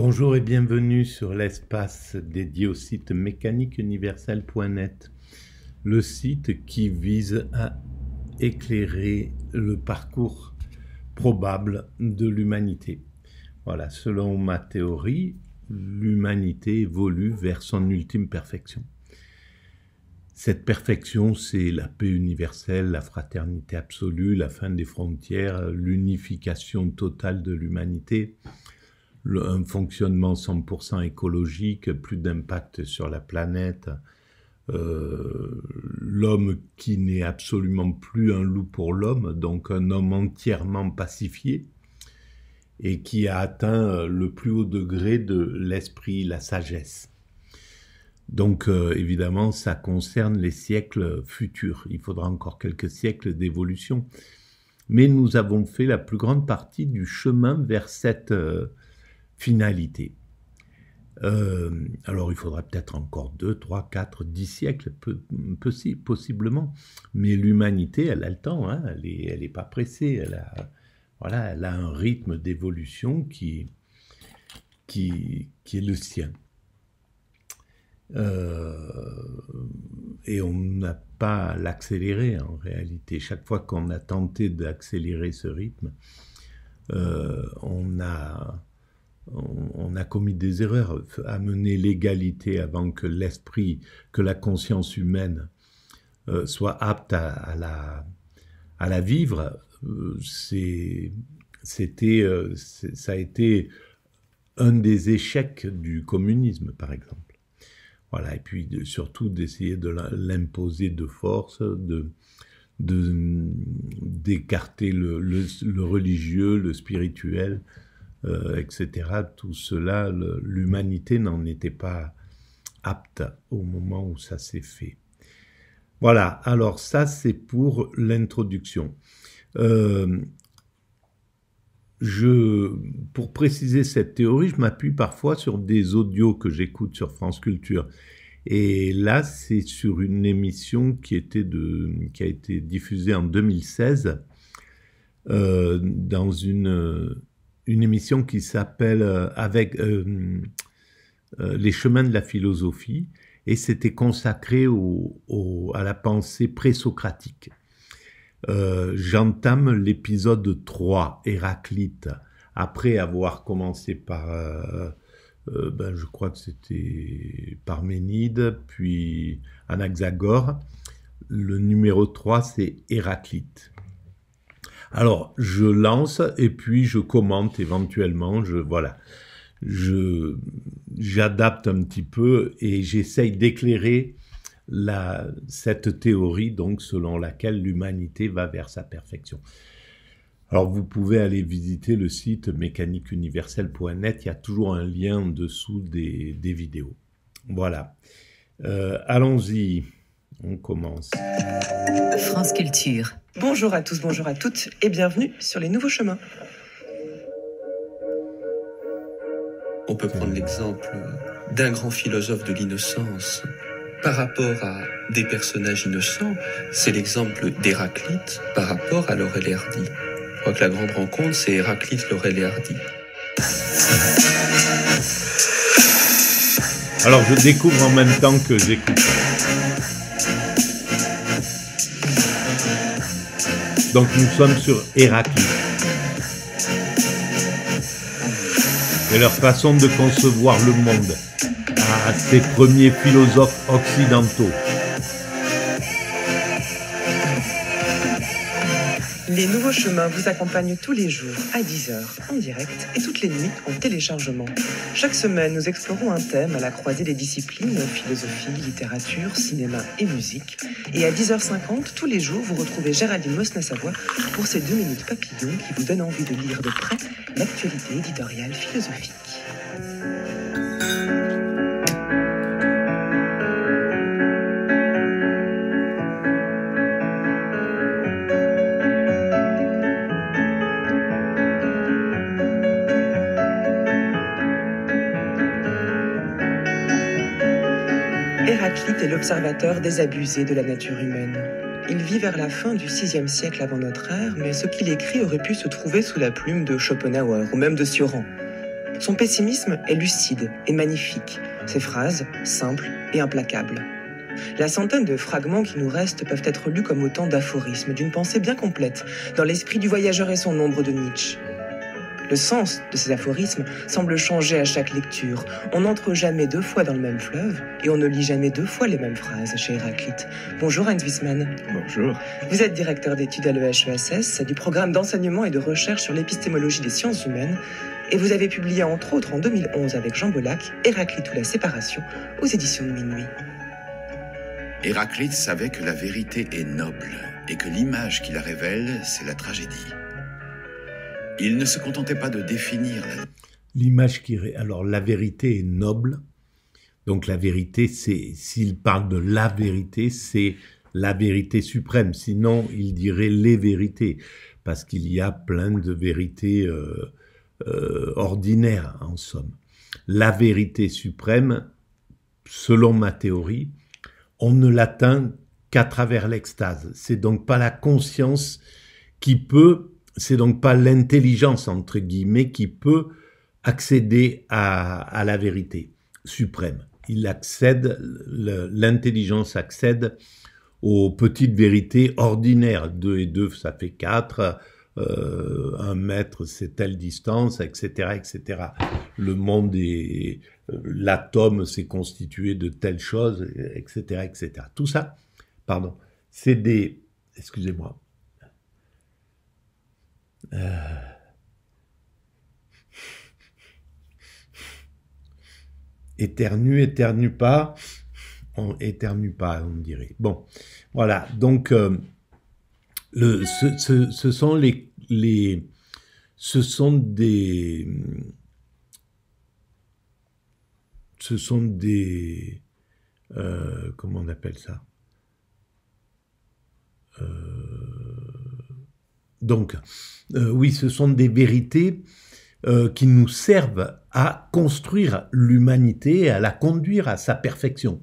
Bonjour et bienvenue sur l'espace dédié au site mécaniqueuniverselle.net, le site qui vise à éclairer le parcours probable de l'humanité. Voilà, selon ma théorie, l'humanité évolue vers son ultime perfection. Cette perfection, c'est la paix universelle, la fraternité absolue, la fin des frontières, l'unification totale de l'humanité, un fonctionnement 100% écologique, plus d'impact sur la planète, l'homme qui n'est absolument plus un loup pour l'homme, donc un homme entièrement pacifié et qui a atteint le plus haut degré de l'esprit, la sagesse. Donc évidemment, ça concerne les siècles futurs. Il faudra encore quelques siècles d'évolution. Mais nous avons fait la plus grande partie du chemin vers cette finalité. Alors il faudra peut-être encore 2, 3, 4, 10 siècles, possiblement. Mais l'humanité, elle a le temps, hein, elle est pas pressée. Elle a un rythme d'évolution qui est le sien. Et on n'a pas à l'accélérer en réalité. Chaque fois qu'on a tenté d'accélérer ce rythme, on a commis des erreurs. Amener l'égalité avant que l'esprit, que la conscience humaine soit apte à la vivre, ça a été un des échecs du communisme, par exemple. Voilà, et puis surtout d'essayer de l'imposer de force, d'écarter le religieux, le spirituel, etc. Tout cela, l'humanité n'en était pas apte au moment où ça s'est fait. Voilà, alors ça c'est pour l'introduction. Pour préciser cette théorie, je m'appuie parfois sur des audios que j'écoute sur France Culture. Et là, c'est sur une émission qui a été diffusée en 2016 dans une émission qui s'appelle Les chemins de la philosophie, et c'était consacré à la pensée présocratique. J'entame l'épisode 3, Héraclite, après avoir commencé par, je crois que c'était Parménide, puis Anaxagore. Le numéro 3, c'est Héraclite. Alors, je lance et puis je commente éventuellement, j'adapte un petit peu et j'essaye d'éclairer cette théorie, donc selon laquelle l'humanité va vers sa perfection. Alors vous pouvez aller visiter le site mécaniqueuniverselle.net, il y a toujours un lien en dessous des vidéos. Voilà. Allons-y, on commence. France Culture. Bonjour à tous, bonjour à toutes et bienvenue sur les nouveaux chemins. On peut prendre l'exemple d'un grand philosophe de l'innocence. Par rapport à des personnages innocents, c'est l'exemple d'Héraclite par rapport à Laurel et Hardy. Je crois que la grande rencontre, c'est Héraclite, Laurel et Hardy. Alors je découvre en même temps que j'écoute. Donc nous sommes sur Héraclite. Et leur façon de concevoir le monde à ces premiers philosophes occidentaux. Les nouveaux chemins vous accompagnent tous les jours à 10h en direct et toutes les nuits en téléchargement. Chaque semaine, nous explorons un thème à la croisée des disciplines, philosophie, littérature, cinéma et musique. Et à 10h50, tous les jours, vous retrouvez Géraldine Mosna-Savoie pour ces 2 minutes papillons qui vous donnent envie de lire de près l'actualité éditoriale philosophique. Héraclite est l'observateur désabusé de la nature humaine. Il vit vers la fin du VIe siècle avant notre ère, mais ce qu'il écrit aurait pu se trouver sous la plume de Schopenhauer ou même de Sioran. Son pessimisme est lucide et magnifique, ses phrases simples et implacables. La centaine de fragments qui nous restent peuvent être lus comme autant d'aphorismes d'une pensée bien complète dans l'esprit du voyageur et son ombre de Nietzsche. Le sens de ces aphorismes semble changer à chaque lecture. On n'entre jamais 2 fois dans le même fleuve et on ne lit jamais 2 fois les mêmes phrases chez Héraclite. Bonjour Heinz Wiesmann. Bonjour. Vous êtes directeur d'études à l'EHESS, du programme d'enseignement et de recherche sur l'épistémologie des sciences humaines, et vous avez publié entre autres en 2011 avec Jean Bollack, Héraclite ou la séparation, aux éditions de Minuit. Héraclite savait que la vérité est noble et que l'image qui la révèle, c'est la tragédie. Il ne se contentait pas de définir l'image alors la vérité est noble. Donc la vérité, s'il parle de la vérité, c'est la vérité suprême. Sinon, il dirait les vérités, parce qu'il y a plein de vérités ordinaires, en somme. La vérité suprême, selon ma théorie, on ne l'atteint qu'à travers l'extase. C'est donc pas la conscience qui peut, c'est donc pas l'intelligence, entre guillemets, qui peut accéder à la vérité suprême. L'intelligence accède aux petites vérités ordinaires. 2 et 2, ça fait 4. 1 mètre, c'est telle distance, etc., etc. Le monde est... L'atome s'est constitué de telle chose, etc., etc. Tout ça, pardon, c'est des... Excusez-moi. Éternue pas, on dirait. Bon, voilà, donc ce sont des comment on appelle ça? Oui, ce sont des vérités qui nous servent à construire l'humanité, à la conduire à sa perfection.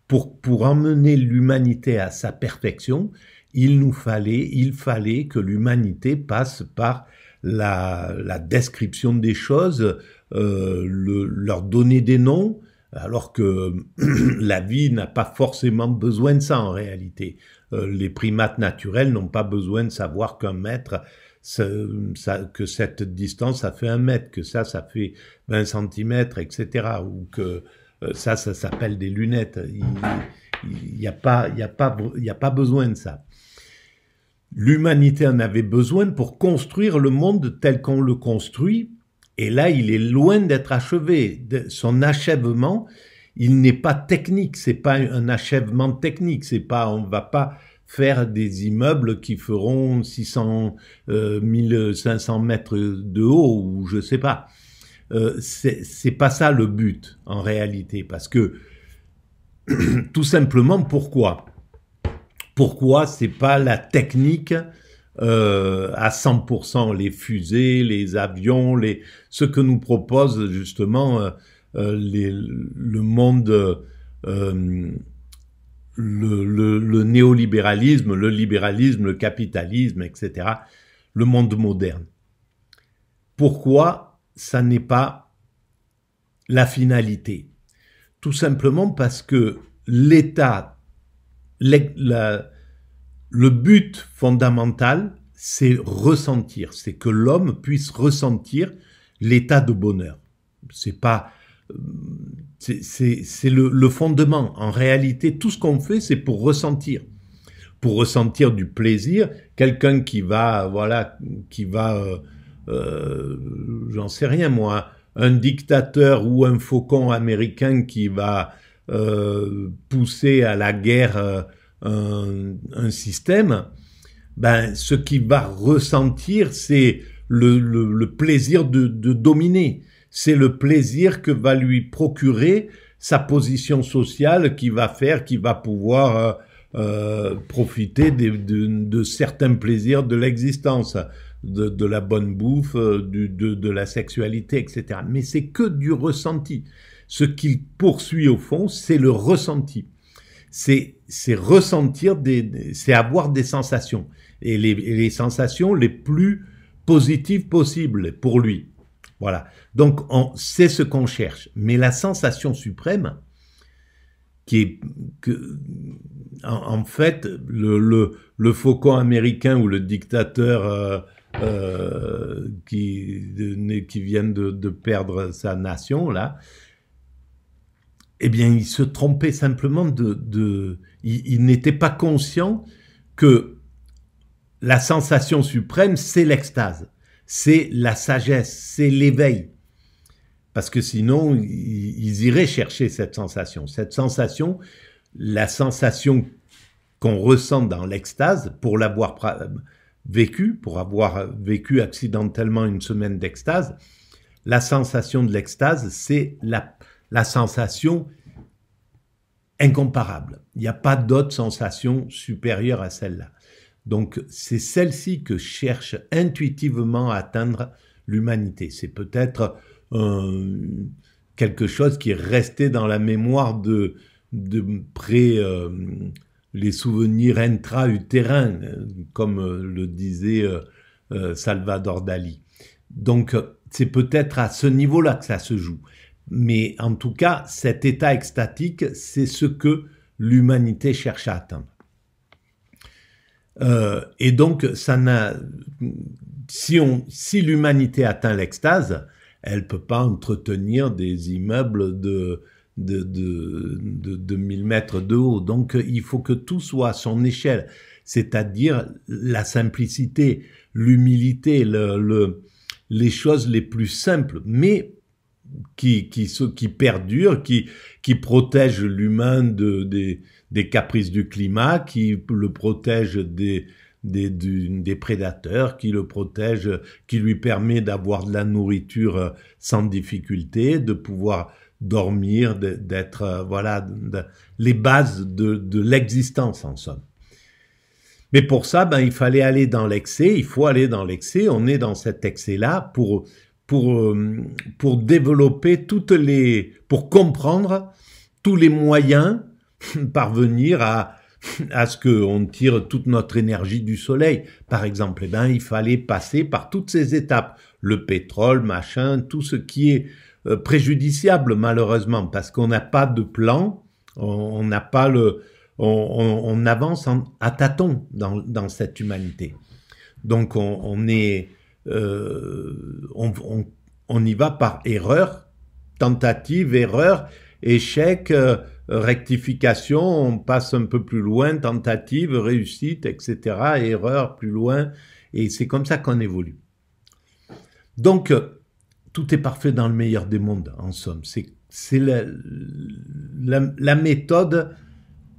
Pour emmener l'humanité à sa perfection, il fallait que l'humanité passe par la description des choses, leur donner des noms, alors que la vie n'a pas forcément besoin de ça en réalité. Les primates naturels n'ont pas besoin de savoir qu'un mètre, que cette distance, ça fait 1 mètre, que ça fait 20 centimètres, etc. Ou que ça s'appelle des lunettes. Il n'y a pas besoin de ça. L'humanité en avait besoin pour construire le monde tel qu'on le construit, et là, il est loin d'être achevé. Son achèvement, il n'est pas technique, c'est pas un achèvement technique, on va pas faire des immeubles qui feront 600, 1500 mètres de haut, ou je sais pas. C'est pas ça le but, en réalité, parce que, tout simplement, pourquoi c'est pas la technique à 100%, les fusées, les avions, ce que nous propose justement le monde, le néolibéralisme, le libéralisme, le capitalisme, etc., le monde moderne. Pourquoi ça n'est pas la finalité? Tout simplement parce que l'État, le but fondamental, c'est ressentir, c'est que l'homme puisse ressentir l'état de bonheur. C'est le fondement. En réalité, tout ce qu'on fait, c'est pour ressentir du plaisir. Quelqu'un qui va, j'en sais rien moi, un dictateur ou un faucon américain qui va pousser à la guerre un système, ce qu'il va ressentir, c'est le plaisir de dominer. C'est le plaisir que va lui procurer sa position sociale qui va pouvoir profiter de certains plaisirs de l'existence, de la bonne bouffe, de la sexualité, etc. Mais c'est que du ressenti. Ce qu'il poursuit au fond, c'est le ressenti. C'est ressentir c'est avoir des sensations. Et les sensations les plus positives possibles pour lui. Voilà. Donc, c'est ce qu'on cherche. Mais la sensation suprême, en fait, le faucon américain ou le dictateur qui vient de perdre sa nation, là, eh bien, il se trompait simplement il n'était pas conscient que la sensation suprême, c'est l'extase, c'est la sagesse, c'est l'éveil. Parce que sinon, ils iraient chercher cette sensation. Cette sensation, la sensation qu'on ressent dans l'extase, pour l'avoir vécu, pour avoir vécu accidentellement une semaine d'extase, la sensation de l'extase, c'est la sensation incomparable. Il n'y a pas d'autre sensation supérieure à celle-là. Donc, c'est celle-ci que cherche intuitivement à atteindre l'humanité. C'est peut-être quelque chose qui est resté dans la mémoire les souvenirs intra-utérins, comme le disait Salvador Dali. Donc, c'est peut-être à ce niveau-là que ça se joue. Mais en tout cas, cet état extatique, c'est ce que l'humanité cherche à atteindre. Et donc, si l'humanité atteint l'extase, elle peut pas entretenir des immeubles de 1000 mètres de haut. Donc, il faut que tout soit à son échelle, c'est-à-dire la simplicité, l'humilité, les choses les plus simples, mais qui perdurent, qui protègent l'humain des caprices du climat, qui le protègent des prédateurs, qui le protège, qui lui permet d'avoir de la nourriture sans difficulté, de pouvoir dormir, d'être, les bases de l'existence en somme. Mais pour ça, il fallait aller dans l'excès, il faut aller dans l'excès, on est dans cet excès-là pour développer pour comprendre tous les moyens, parvenir à ce qu'on tire toute notre énergie du soleil. Par exemple, il fallait passer par toutes ces étapes. Le pétrole, machin, tout ce qui est préjudiciable, malheureusement, parce qu'on n'a pas de plan, on n'a pas on avance à tâtons dans cette humanité. Donc, on y va par erreur, tentative, erreur, échec, rectification, on passe un peu plus loin, tentative, réussite, etc., erreur, plus loin, et c'est comme ça qu'on évolue. Donc, tout est parfait dans le meilleur des mondes, en somme. C'est la méthode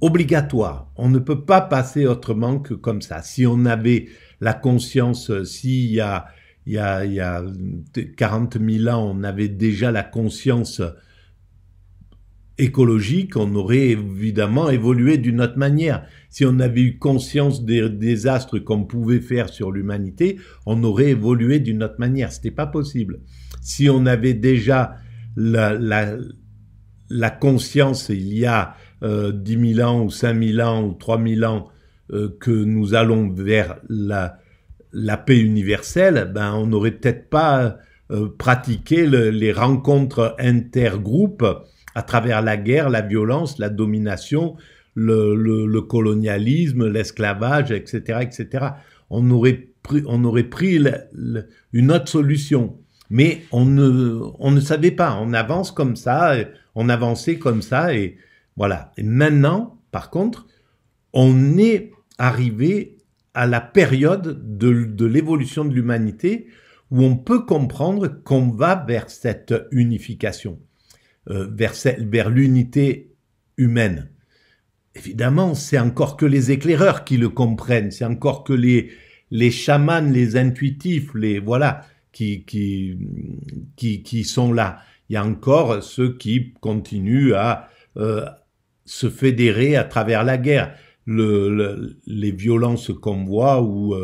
obligatoire. On ne peut pas passer autrement que comme ça. Si on avait la conscience, s'il y a 40 000 ans, on avait déjà la conscience écologique, on aurait évidemment évolué d'une autre manière. Si on avait eu conscience des désastres qu'on pouvait faire sur l'humanité, on aurait évolué d'une autre manière. C'était pas possible. Si on avait déjà la conscience, il y a 10 000 ans ou 5 000 ans ou 3 000 ans, que nous allons vers la paix universelle, on n'aurait peut-être pas pratiqué les rencontres intergroupes à travers la guerre, la violence, la domination, le colonialisme, l'esclavage, etc., etc. On aurait pris une autre solution. Mais on ne savait pas. On avance comme ça, on avançait comme ça, et voilà. Et maintenant, par contre, on est arrivé à la période de l'évolution de l'humanité où on peut comprendre qu'on va vers cette unification. Vers l'unité humaine. Évidemment, c'est encore que les éclaireurs qui le comprennent, c'est encore que les chamans, les intuitifs, qui sont là. Il y a encore ceux qui continuent à se fédérer à travers la guerre. Les violences qu'on voit ou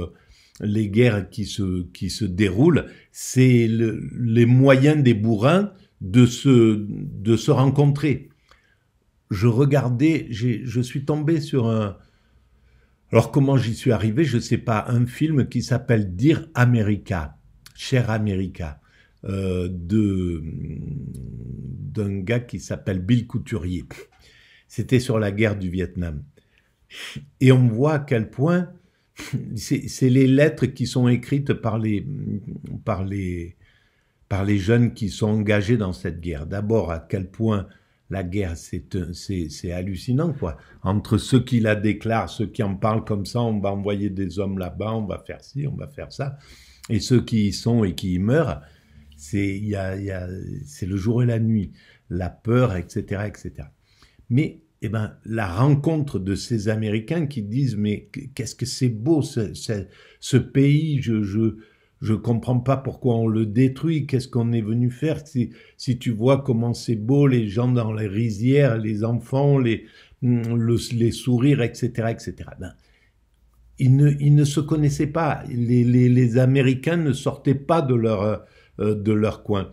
les guerres qui se déroulent, c'est les moyens des bourrins de se rencontrer. Je suis tombé sur alors comment j'y suis arrivé, je sais pas, un film qui s'appelle Dear America, Cher America. d'un gars qui s'appelle Bill Couturier. C'était sur la guerre du Vietnam. Et on voit à quel point c'est les lettres qui sont écrites par les jeunes qui sont engagés dans cette guerre. D'abord, à quel point la guerre, c'est hallucinant, quoi. Entre ceux qui la déclarent, ceux qui en parlent comme ça, on va envoyer des hommes là-bas, on va faire ci, on va faire ça, et ceux qui y sont et qui y meurent, c'est le jour et la nuit, la peur, etc., etc. Mais la rencontre de ces Américains qui disent « Mais qu'est-ce que c'est beau, ce pays, je comprends pas pourquoi on le détruit, qu'est-ce qu'on est venu faire, si tu vois comment c'est beau, les gens dans les rizières, les enfants, les sourires, etc., etc. » Ils ne se connaissaient pas, les Américains ne sortaient pas de leur coin.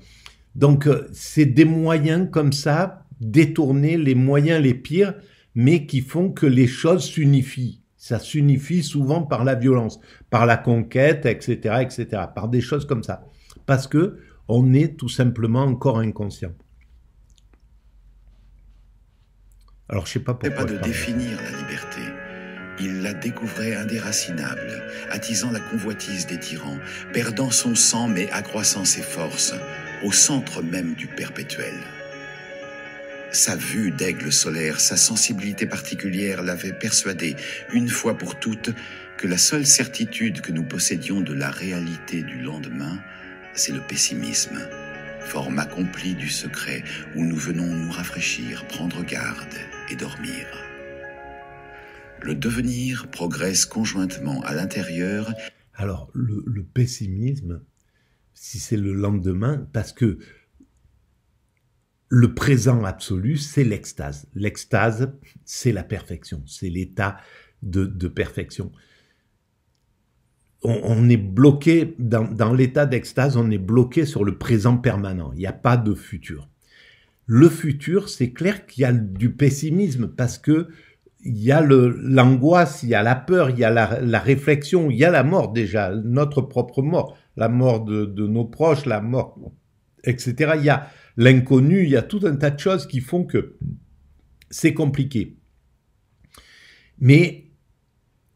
Donc, c'est des moyens comme ça, détourner les moyens les pires, mais qui font que les choses s'unifient. Ça s'unifie souvent par la violence, par la conquête, etc., etc., par des choses comme ça. Parce que on est tout simplement encore inconscient. Alors, je sais pas pourquoi. Ce n'est pas de définir la liberté. Il la découvrait indéracinable, attisant la convoitise des tyrans, perdant son sang mais accroissant ses forces, au centre même du perpétuel. Sa vue d'aigle solaire, sa sensibilité particulière l'avaient persuadé, une fois pour toutes, que la seule certitude que nous possédions de la réalité du lendemain, c'est le pessimisme, forme accomplie du secret où nous venons nous rafraîchir, prendre garde et dormir. Le devenir progresse conjointement à l'intérieur. Alors, le pessimisme, si c'est le lendemain, parce que le présent absolu, c'est l'extase. L'extase, c'est la perfection, c'est l'état de perfection. On est bloqué, dans l'état d'extase, on est bloqué sur le présent permanent. Il n'y a pas de futur. Le futur, c'est clair qu'il y a du pessimisme parce que il y a l'angoisse, il y a la peur, il y a la réflexion, il y a la mort déjà, notre propre mort, la mort de nos proches, la mort, etc. Il y a l'inconnu, il y a tout un tas de choses qui font que c'est compliqué. Mais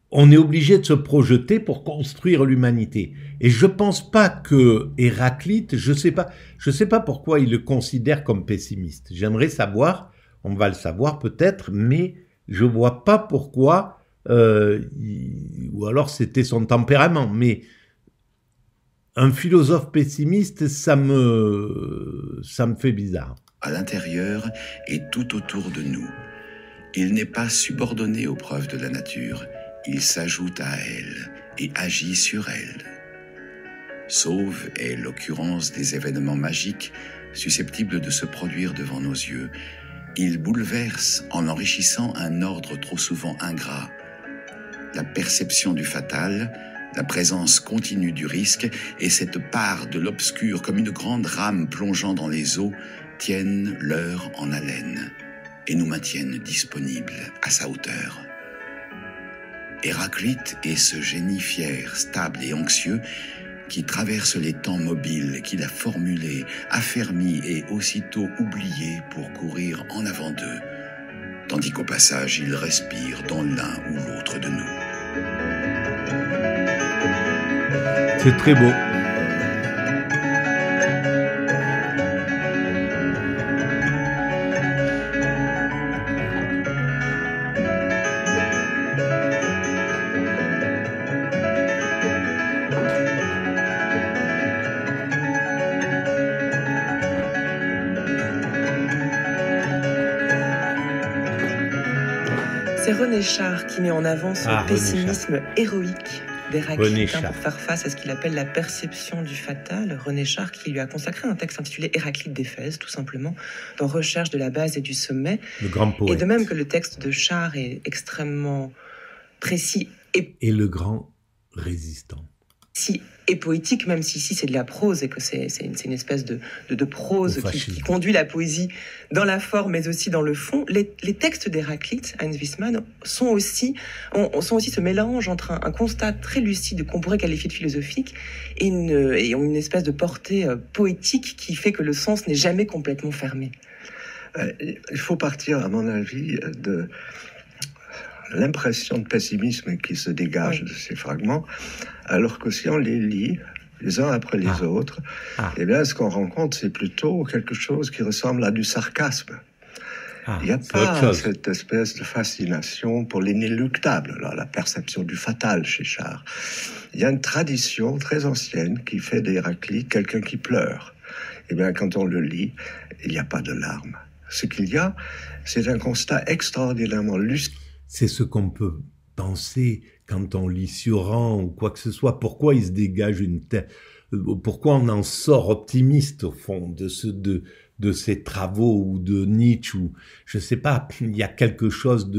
on est obligé de se projeter pour construire l'humanité. Et je pense pas que Héraclite, je sais pas pourquoi il le considère comme pessimiste. J'aimerais savoir, on va le savoir peut-être, mais je vois pas pourquoi, ou alors c'était son tempérament, mais un philosophe pessimiste, ça me fait bizarre. À l'intérieur et tout autour de nous. Il n'est pas subordonné aux preuves de la nature. Il s'ajoute à elle et agit sur elle. Sauve est l'occurrence des événements magiques susceptibles de se produire devant nos yeux. Il bouleverse en enrichissant un ordre trop souvent ingrat. La perception du fatal, la présence continue du risque et cette part de l'obscur comme une grande rame plongeant dans les eaux tiennent l'heure en haleine et nous maintiennent disponibles à sa hauteur. Héraclite est ce génie fier, stable et anxieux qui traverse les temps mobiles qu'il a formulés, affermis et aussitôt oubliés pour courir en avant d'eux, tandis qu'au passage il respire dans l'un ou l'autre de nous. C'est très beau. C'est René Char qui met en avant ce pessimisme héroïque d'Héraclite pour faire face à ce qu'il appelle la perception du fatal. René Char qui lui a consacré un texte intitulé Héraclite d'Éphèse, tout simplement, dans Recherche de la base et du sommet. Le grand poète. Et de même que le texte de Char est extrêmement précis. Et le grand résistant. Si et poétique, même si ici c'est de la prose et que c'est une espèce de prose qui conduit la poésie dans la forme mais aussi dans le fond. Les textes d'Héraclite, Hans Wiesmann, sont aussi ce mélange entre un constat très lucide qu'on pourrait qualifier de philosophique et ont une espèce de portée poétique qui fait que le sens n'est jamais complètement fermé. Il faut partir, à mon avis, de l'impression de pessimisme qui se dégage de ces fragments, alors que si on les lit les uns après les autres, eh bien, ce qu'on rencontre, c'est plutôt quelque chose qui ressemble à du sarcasme. Il n'y a pas cette espèce de fascination pour l'inéluctable, la perception du fatal chez Char. Il y a une tradition très ancienne qui fait d'Héraclite quelqu'un qui pleure. Eh bien, quand on le lit, il n'y a pas de larmes. Ce qu'il y a, c'est un constat extraordinairement lucide. C'est ce qu'on peut penser quand on lit Sioran ou quoi que ce soit. Pourquoi il se dégage pourquoi on en sort optimiste au fond de ces travaux ou de Nietzsche ou je sais pas. Il y a quelque chose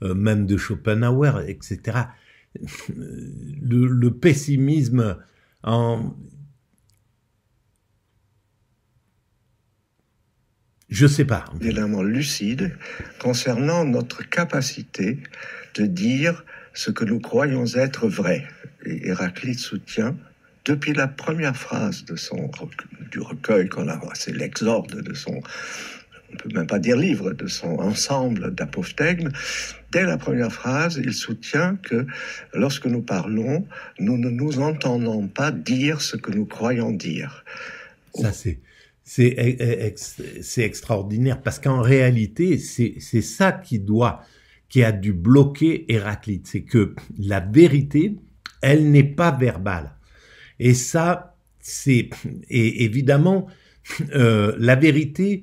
même de Schopenhauer, etc. Le pessimisme je sais pas. Élément lucide concernant notre capacité de dire ce que nous croyons être vrai. Et Héraclite soutient, depuis la première phrase du recueil qu'on a, c'est l'exorde de son, on peut même pas dire livre, de son ensemble d'apophthegmes, dès la première phrase, il soutient que lorsque nous parlons, nous ne nous entendons pas dire ce que nous croyons dire. Ça, c'est extraordinaire parce qu'en réalité, c'est ça qui a dû bloquer Héraclite. C'est que la vérité, elle n'est pas verbale. Et ça, et évidemment, la vérité,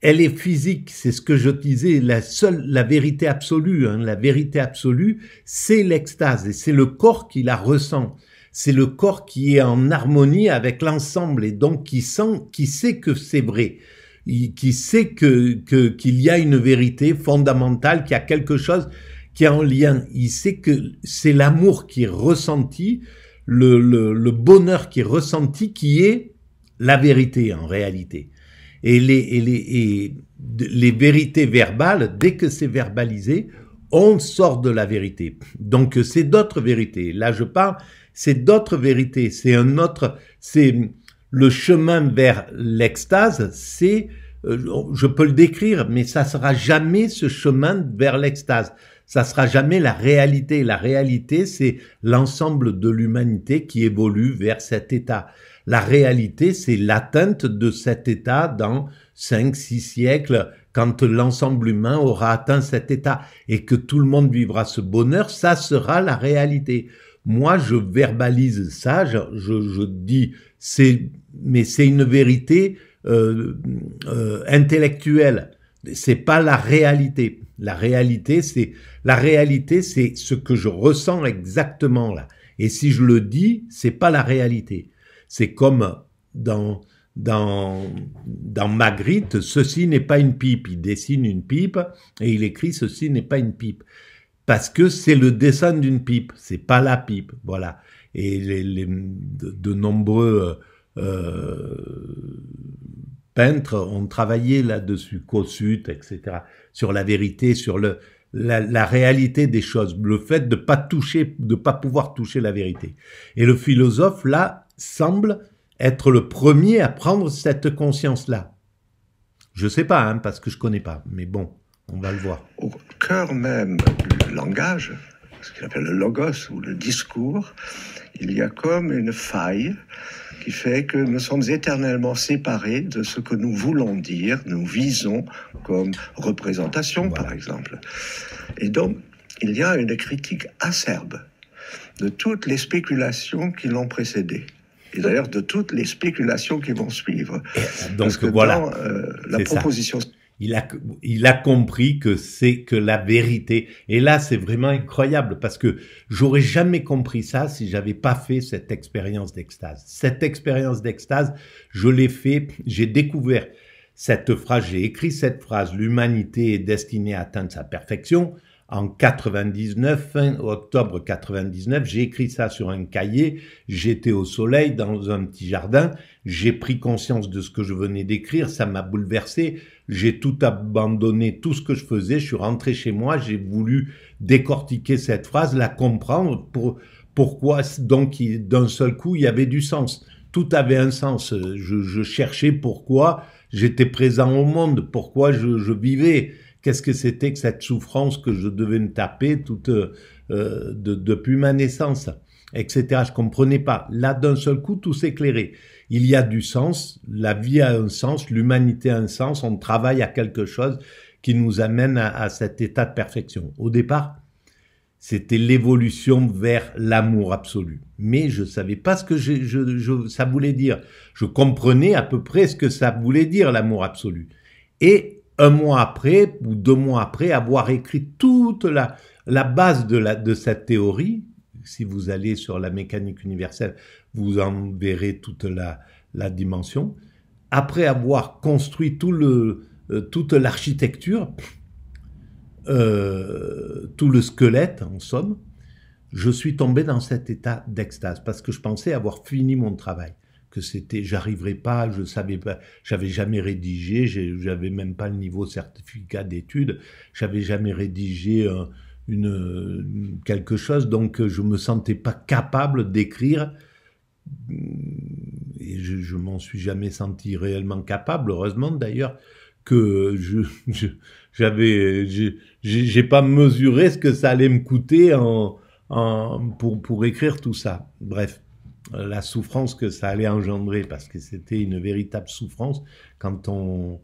elle est physique. C'est ce que je disais, la vérité absolue, la vérité absolue, c'est l'extase et c'est le corps qui la ressent. C'est le corps qui est en harmonie avec l'ensemble et donc qui sait que c'est vrai, qui sait qu'il y a une vérité fondamentale, qu'il y a quelque chose qui est en lien. Il sait que c'est l'amour qui est ressenti, le bonheur qui est ressenti, qui est la vérité en réalité. Et les vérités verbales, dès que c'est verbalisé, on sort de la vérité. Donc c'est d'autres vérités. Là je parle. C'est d'autres vérités, c'est le chemin vers l'extase, je peux le décrire, mais ça sera jamais ce chemin vers l'extase. Ça sera jamais la réalité. La réalité, c'est l'ensemble de l'humanité qui évolue vers cet état. La réalité, c'est l'atteinte de cet état dans 5-6 siècles, quand l'ensemble humain aura atteint cet état et que tout le monde vivra ce bonheur, ça sera la réalité. Moi, je verbalise ça, je dis, mais c'est une vérité intellectuelle. C'est pas la réalité. La réalité, c'est ce que je ressens exactement là. Et si je le dis, c'est pas la réalité. C'est comme dans Magritte, ceci n'est pas une pipe. Il dessine une pipe et il écrit ceci n'est pas une pipe. Parce que c'est le dessin d'une pipe, c'est pas la pipe, voilà. Et de nombreux peintres ont travaillé là-dessus, Kossuth, etc., sur la vérité, sur la réalité des choses, le fait de pas pouvoir toucher la vérité. Et le philosophe, là, semble être le premier à prendre cette conscience-là. Je sais pas, parce que je connais pas, mais bon. On va le voir. Au cœur même du langage, ce qu'il appelle le logos ou le discours, il y a comme une faille qui fait que nous sommes éternellement séparés de ce que nous voulons dire, nous visons comme représentation, par exemple. Et donc, il y a une critique acerbe de toutes les spéculations qui l'ont précédé. Et d'ailleurs, de toutes les spéculations qui vont suivre. Donc, parce que voilà, dans la proposition... Il a compris que c'est que la vérité. Et là, c'est vraiment incroyable parce que j'aurais jamais compris ça si j'avais pas fait cette expérience d'extase. Cette expérience d'extase, je l'ai fait, j'ai découvert cette phrase, j'ai écrit cette phrase, l'humanité est destinée à atteindre sa perfection, en 99, fin octobre 99, j'ai écrit ça sur un cahier, j'étais au soleil dans un petit jardin, j'ai pris conscience de ce que je venais d'écrire, ça m'a bouleversé, j'ai tout abandonné, tout ce que je faisais, je suis rentré chez moi, j'ai voulu décortiquer cette phrase, la comprendre, pourquoi donc d'un seul coup il y avait du sens. Tout avait un sens, je cherchais pourquoi j'étais présent au monde, pourquoi je vivais. Qu'est-ce que c'était que cette souffrance que je devais me taper depuis ma naissance, etc. Je comprenais pas. Là, d'un seul coup, tout s'éclairait. Il y a du sens, la vie a un sens, l'humanité a un sens, on travaille à quelque chose qui nous amène à cet état de perfection. Au départ, c'était l'évolution vers l'amour absolu. Mais je savais pas ce que ça voulait dire. Je comprenais à peu près ce que ça voulait dire, l'amour absolu. Et un mois après, ou 2 mois après, avoir écrit toute la base de cette théorie, si vous allez sur la mécanique universelle, vous en verrez toute la dimension. Après avoir construit toute l'architecture, tout le squelette, en somme, je suis tombé dans cet état d'extase, parce que je pensais avoir fini mon travail. Que j'arriverais pas, je savais pas, j'avais jamais rédigé, j'avais même pas le niveau certificat d'études, j'avais jamais rédigé quelque chose, donc je me sentais pas capable d'écrire, et je m'en suis jamais senti réellement capable, heureusement d'ailleurs, que j'ai pas mesuré ce que ça allait me coûter pour écrire tout ça. Bref. La souffrance que ça allait engendrer, parce que c'était une véritable souffrance quand on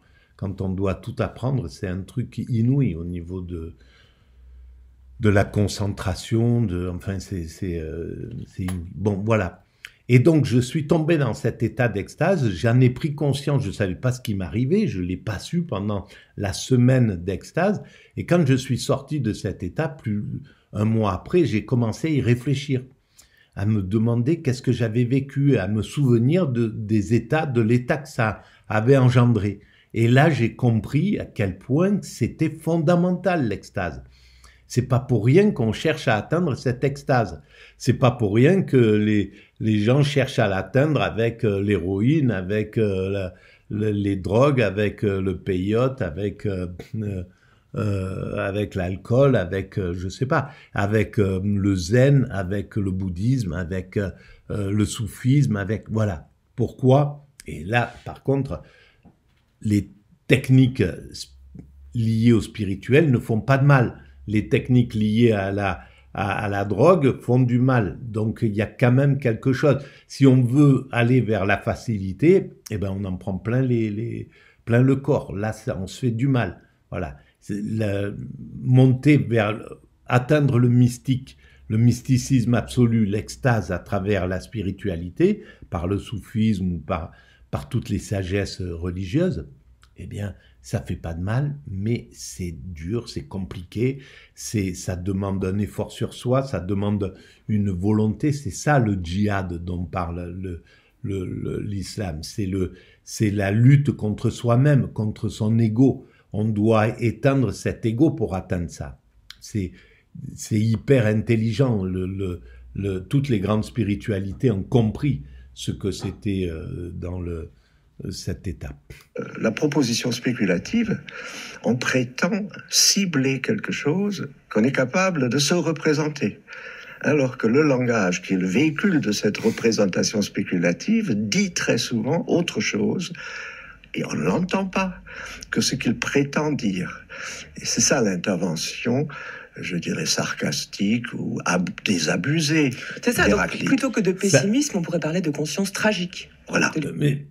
doit tout apprendre, c'est un truc inouï au niveau de la concentration, bon, voilà. Et donc, je suis tombé dans cet état d'extase, j'en ai pris conscience, je ne savais pas ce qui m'arrivait, je ne l'ai pas su pendant la semaine d'extase, et quand je suis sorti de cet état, un mois après, j'ai commencé à y réfléchir, à me demander qu'est-ce que j'avais vécu, à me souvenir de l'état que ça avait engendré. Et là, j'ai compris à quel point c'était fondamental, l'extase. C'est pas pour rien qu'on cherche à atteindre cette extase. C'est pas pour rien que les gens cherchent à l'atteindre avec l'héroïne, avec les drogues, avec le peyote, avec l'alcool, avec, je sais pas, avec le zen, avec le bouddhisme, avec le soufisme, voilà. Pourquoi? Et là, par contre, les techniques liées au spirituel ne font pas de mal. Les techniques liées à la drogue font du mal. Donc, il y a quand même quelque chose. Si on veut aller vers la facilité, eh ben, on en prend plein le corps. Là, on se fait du mal. Voilà. Monter atteindre le mystique, le mysticisme absolu, l'extase à travers la spiritualité, par le soufisme ou par toutes les sagesses religieuses, eh bien, ça fait pas de mal, mais c'est dur, c'est compliqué, ça demande un effort sur soi, ça demande une volonté, c'est ça le djihad dont parle l'islam, c'est la lutte contre soi-même, contre son ego. On doit éteindre cet ego pour atteindre ça. C'est hyper intelligent. Toutes les grandes spiritualités ont compris ce que c'était dans cette étape. La proposition spéculative, on prétend cibler quelque chose qu'on est capable de se représenter. Alors que le langage, qui est le véhicule de cette représentation spéculative, dit très souvent autre chose, et on ne l'entend pas, que ce qu'il prétend dire. Et c'est ça l'intervention, je dirais sarcastique ou désabusée. C'est ça, donc plutôt que de pessimisme, on pourrait parler de conscience tragique. Voilà. Mais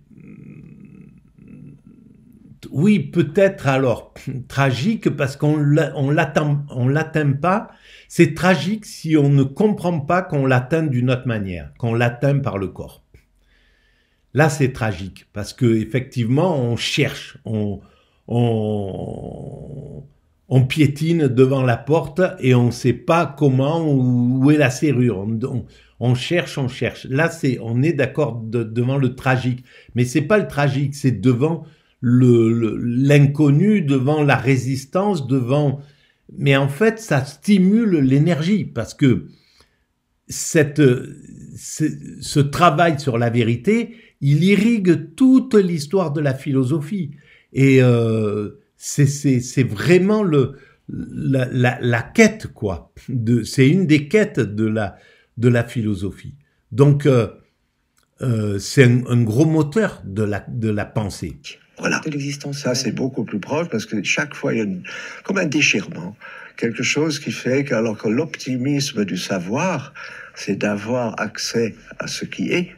oui, peut-être alors tragique parce qu'on l'atteint pas. C'est tragique si on ne comprend pas qu'on l'atteint d'une autre manière, qu'on l'atteint par le corps. Là, c'est tragique parce que effectivement, on cherche, on piétine devant la porte et on ne sait pas comment, où est la serrure. On cherche. Là, on est d'accord devant le tragique, mais c'est pas le tragique, c'est devant l'inconnu, devant la résistance, devant mais en fait, ça stimule l'énergie, parce que ce travail sur la vérité, il irrigue toute l'histoire de la philosophie. Et c'est vraiment la quête, quoi. C'est une des quêtes de la philosophie. Donc, c'est un gros moteur de la pensée. Voilà. De l'existence. Ça, c'est beaucoup plus proche parce que chaque fois, il y a comme un déchirement. Quelque chose qui fait que, alors que l'optimisme du savoir, c'est d'avoir accès à ce qui est,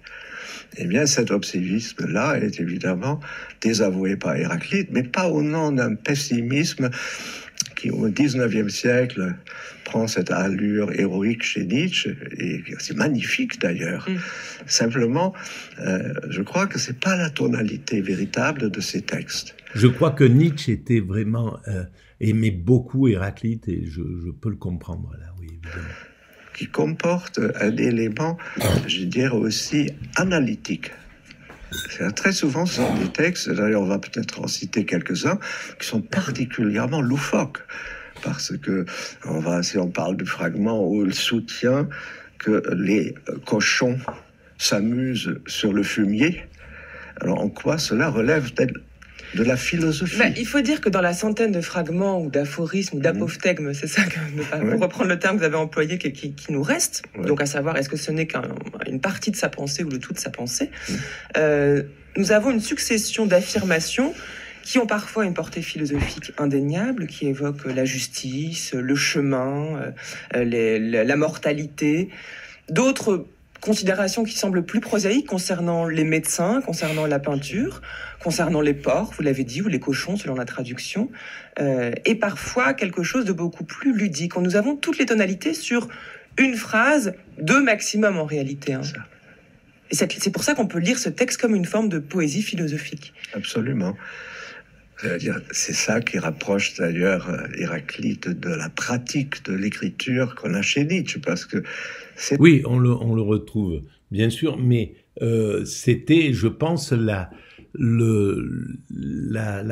eh bien, cet optimisme-là est évidemment désavoué par Héraclite, mais pas au nom d'un pessimisme qui, au XIXe siècle, prend cette allure héroïque chez Nietzsche, et c'est magnifique d'ailleurs. Simplement, je crois que c'est pas la tonalité véritable de ces textes. Je crois que Nietzsche était vraiment aimait beaucoup Héraclite, et je peux le comprendre là, oui, évidemment. Qui comporte un élément, je dirais aussi analytique. Très souvent, ce sont des textes, d'ailleurs on va peut-être en citer quelques-uns, qui sont particulièrement loufoques. Parce que, si on parle du fragment où il soutient que les cochons s'amusent sur le fumier, alors en quoi cela relève de la philosophie? Il faut dire que dans la centaine de fragments ou d'aphorismes ou d'apophthegmes, c'est ça, pour reprendre le terme que vous avez employé, qui nous reste, donc à savoir, est-ce que ce n'est qu'une partie de sa pensée ou le tout de sa pensée, nous avons une succession d'affirmations qui ont parfois une portée philosophique indéniable, qui évoquent la justice, le chemin, la mortalité, d'autres considérations qui semblent plus prosaïques concernant les médecins, concernant la peinture, concernant les porcs, vous l'avez dit, ou les cochons selon la traduction, et parfois quelque chose de beaucoup plus ludique. Nous avons toutes les tonalités sur une phrase, deux maximum en réalité. Et c'est pour ça qu'on peut lire ce texte comme une forme de poésie philosophique. Absolument. C'est ça qui rapproche d'ailleurs Héraclite de la pratique de l'écriture qu'on a chez Nietzsche, parce que oui, on le retrouve, bien sûr, mais c'était, je pense, la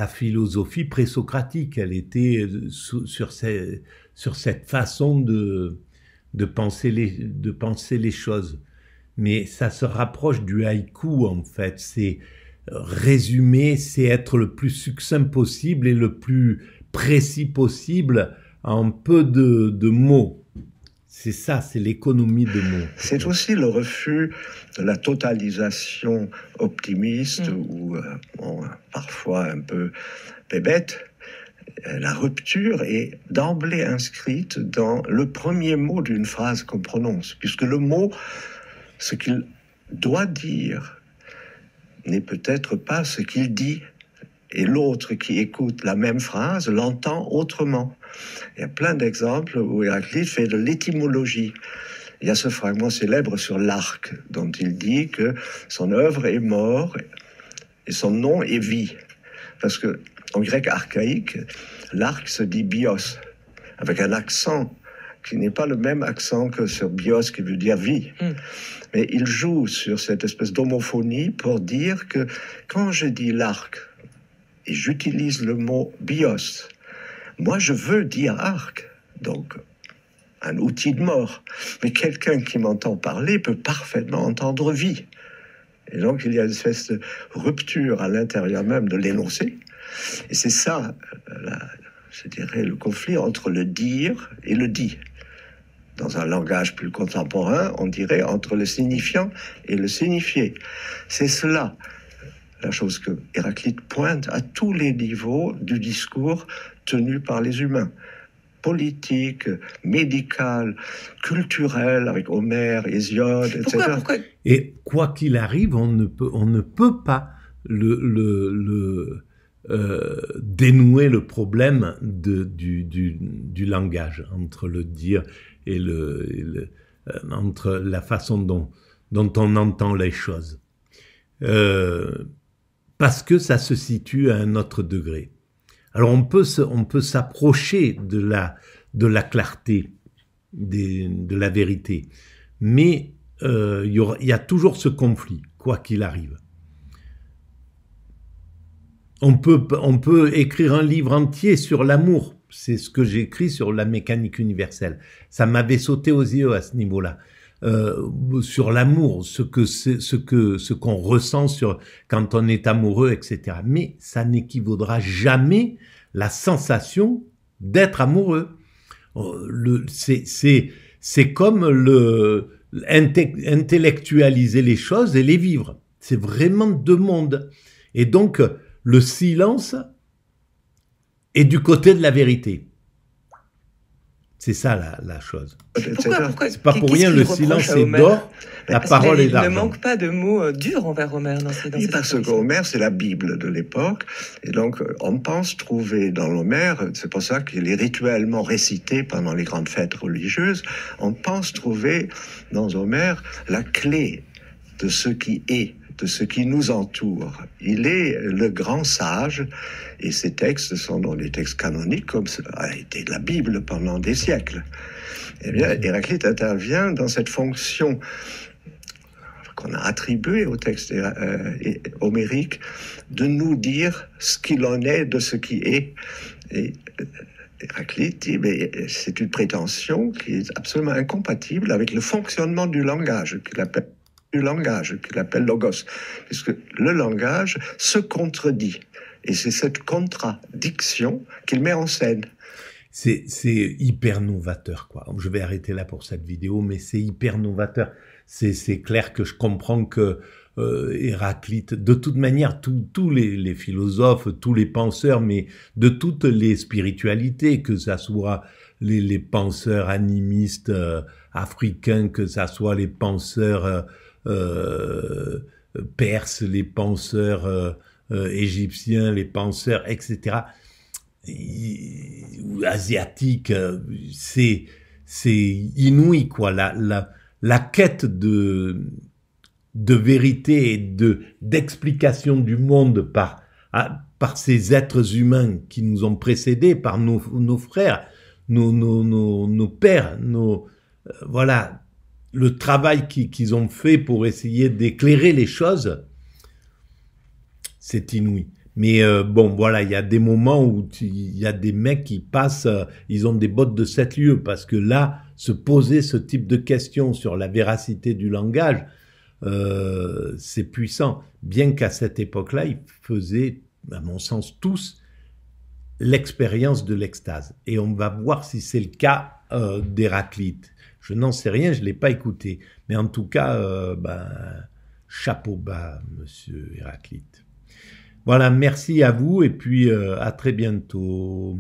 philosophie présocratique. Elle était sur cette façon de penser les choses. Mais ça se rapproche du haïku, en fait. C'est résumer, c'est être le plus succinct possible et le plus précis possible en peu de mots. C'est ça, c'est l'économie de mots. C'est aussi le refus de la totalisation optimiste ou parfois un peu bébête. La rupture est d'emblée inscrite dans le premier mot d'une phrase qu'on prononce, puisque le mot, ce qu'il doit dire, n'est peut-être pas ce qu'il dit, et l'autre qui écoute la même phrase l'entend autrement. Il y a plein d'exemples où Héraclite fait de l'étymologie. Il y a ce fragment célèbre sur l'arc, dont il dit que son œuvre est mort et son nom est vie. Parce que en grec archaïque, l'arc se dit bios, avec un accent qui n'est pas le même accent que sur bios qui veut dire vie. Mais il joue sur cette espèce d'homophonie pour dire que quand je dis l'arc et j'utilise le mot bios, moi je veux dire arc, donc un outil de mort. Mais quelqu'un qui m'entend parler peut parfaitement entendre vie. Et donc il y a une espèce de rupture à l'intérieur même de l'énoncé. Et c'est ça, je dirais, le conflit entre le dire et le dit. Dans un langage plus contemporain, on dirait entre le signifiant et le signifié. C'est cela, la chose que Héraclite pointe à tous les niveaux du discours tenu par les humains. Politique, médical, culturel, avec Homère, Hésiode, etc. Pourquoi Et quoi qu'il arrive, on ne peut pas dénouer le problème du langage, entre le dire et entre la façon dont on entend les choses. Parce que ça se situe à un autre degré. Alors on peut s'approcher de la clarté, de la vérité, mais il y a toujours ce conflit, quoi qu'il arrive. On peut écrire un livre entier sur l'amour, c'est ce que j'ai écrit sur la mécanique universelle. Ça m'avait sauté aux yeux à ce niveau-là. Sur l'amour, ce qu'on ressent quand on est amoureux, etc. Mais ça n'équivaudra jamais la sensation d'être amoureux. C'est comme intellectualiser les choses et les vivre. C'est vraiment deux mondes. Et donc, le silence est du côté de la vérité. C'est ça la chose. Pourquoi c'est pas pour rien, le silence est d'or, la parole est d'argent. Il ne manque pas de mots durs envers Homère dans ces parce qu'Homère, c'est la Bible de l'époque. Et donc, on pense trouver dans l'Homère, c'est pour ça qu'il est rituellement récité pendant les grandes fêtes religieuses, on pense trouver dans Homère la clé de ce qui est, de ce qui nous entoure. Il est le grand sage, et ses textes sont dans les textes canoniques, comme ça a été la Bible pendant des siècles. Eh bien, Héraclite intervient dans cette fonction qu'on a attribuée au texte homérique, de nous dire ce qu'il en est de ce qui est. Et Héraclite dit, mais c'est une prétention qui est absolument incompatible avec le fonctionnement du langage, qu'il appelle logos, puisque le langage se contredit. Et c'est cette contradiction qu'il met en scène. C'est hyper novateur, quoi. Je vais arrêter là pour cette vidéo, mais c'est hyper novateur. C'est clair que je comprends que Héraclite, de toute manière, tous les philosophes, tous les penseurs, mais de toutes les spiritualités, que ça soit les penseurs animistes africains, que ça soit les penseurs perses, les penseurs égyptiens, les penseurs, etc., asiatiques, c'est inouï, quoi. La quête de vérité et d'explication du monde par ces êtres humains qui nous ont précédés, par nos frères, nos pères, voilà, le travail qu'ils ont fait pour essayer d'éclairer les choses, c'est inouï. Mais bon, voilà, il y a des moments où il y a des mecs qui passent, ils ont des bottes de 7 lieues, parce que là, se poser ce type de questions sur la véracité du langage, c'est puissant. Bien qu'à cette époque-là, ils faisaient, à mon sens, tous l'expérience de l'extase. Et on va voir si c'est le cas d'Héraclite. Je n'en sais rien, je ne l'ai pas écouté. Mais en tout cas, chapeau bas, monsieur Héraclite. Voilà, merci à vous et puis à très bientôt.